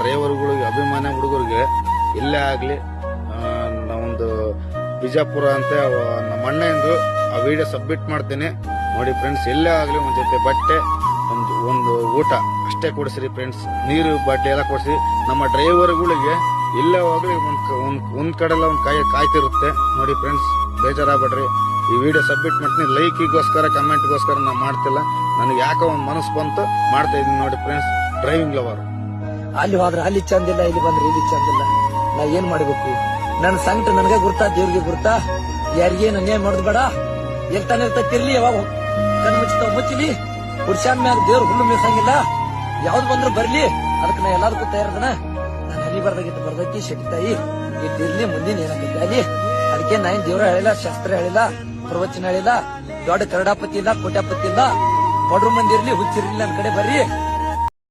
ಡ್ರೈವರ್ಗಳಿಗೆ ಅಭಿಮಾನ ಹುಡುಗರಿಗೆ ಎಲ್ಲೇ ಆಗ್ಲಿ ಒಂದು ಬಿಜಾಪುರ ಅಂತ ನಮ್ಮ ಅಣ್ಣಂದು ಆ ವಿಡಿಯೋ ಸಬ್ಮಿಟ್ ಮಾಡ್ತೇನೆ ನೋಡಿ ಫ್ರೆಂಡ್ಸ್. ಎಲ್ಲೇ ಆಗ್ಲಿ ಒಂದ್ ಜೊತೆ ಬಟ್ಟೆ ಒಂದು ಊಟ ಅಷ್ಟೇ ಕೊಡಿಸ್ರಿ ಫ್ರೆಂಡ್ಸ್. ನೀರು ಬಟ್ಟೆ ಎಲ್ಲ ಕೊಡಿಸಿ. ನಮ್ಮ ಡ್ರೈವರ್ಗಳಿಗೆ ಎಲ್ಲೇ ಹೋಗ್ಲಿ ಒಂದ್ ಕಡೆಲ್ಲ ಒಂದ್ ಕಾಯ್ತಿರುತ್ತೆ ನೋಡಿ ಫ್ರೆಂಡ್ಸ್. ಬೇಜಾರಾಗ್ಬೇಡ್ರಿ. ಈ ವಿಡಿಯೋ ಸಬ್ಮಿಟ್ ಮಾಡ್ತೀನಿ. ಲೈಕಿಗೋಸ್ಕರ ಕಮೆಂಟ್ಗೋಸ್ಕರ ನಾ ಮಾಡ್ತಿಲ್ಲ. ನನಗೆ ಯಾಕೋ ಒಂದ್ ಮನಸ್ಸು ಬಂತು ಮಾಡ್ತಾ ಇದೀನಿ ನೋಡಿ ಫ್ರೆಂಡ್ಸ್. Driving lover. ಅಲ್ಲಿ ಹೋದ್ರೆ ಅಲ್ಲಿ ಚಂದಿಲ್ಲ, ಇಲ್ಲಿ ಬಂದ್ರೆ ಇಲ್ಲಿ ಚಂದಿಲ್ಲ. ನಾ ಏನ್ ಮಾಡ್ಬೇಕು? ನನ್ನ ಸಂಕಟ ನನಗೆ ಗುರ್ತಾ, ದೇವ್ರಿಗೆ ಗುರ್ತಾ. ಯಾರಿಗೇನು ಅನ್ಯಾಯ ಮಾಡುದು ಬೇಡ. ಇರ್ತಾನೆ ಇರ್ತೈತಿರ್ಲಿ, ಯಾವಾಗ ಕಣ್ ಮುಚ್ಚಿತಾವ ಮುಚ್ಚಲಿ. ಹುಡ್ಸ್ಯಾನ್ ಮ್ಯಾಗ ದೇವ್ರು ಹುಲ್ಲು ಮೀಸಂಗಿಲ್ಲ. ಯಾವ್ದು ಬಂದ್ರು ಬರ್ಲಿ, ಅದಕ್ಕೆ ನಾ ಎಲ್ಲದಕ್ಕೂ ತಯಾರದನ. ನಾನು ಹನಿ ಬರ್ದಾಗಿತ್ತು ಬರ್ದೈತಿ ಶೆಟ್ಟಿತಾಯಿ ಇಟ್ಟಿರ್ಲಿ. ಮುಂದಿನ ಏನಾಗೈತಿ ಅಲ್ಲಿ. ಅದಕ್ಕೆ ನಾ ಏನ್ ದೇವ್ರ ಹೇಳಿಲ್ಲ, ಶಾಸ್ತ್ರ ಹೇಳಿಲ್ಲ, ಪ್ರವಚನ ಹೇಳಿಲ್ಲ. ದೊಡ್ಡ ಕರಡಾಪತಿ ಇಲ್ಲ, ಕೋಟ್ಯಾಪತಿ ಇಲ್ಲ. ಬಡ್ರು ಮಂದಿ ಇರ್ಲಿ, ಹುಚ್ಚಿರ್ಲಿ, ನನ್ನ ಕಡೆ ಬರ್ರಿ.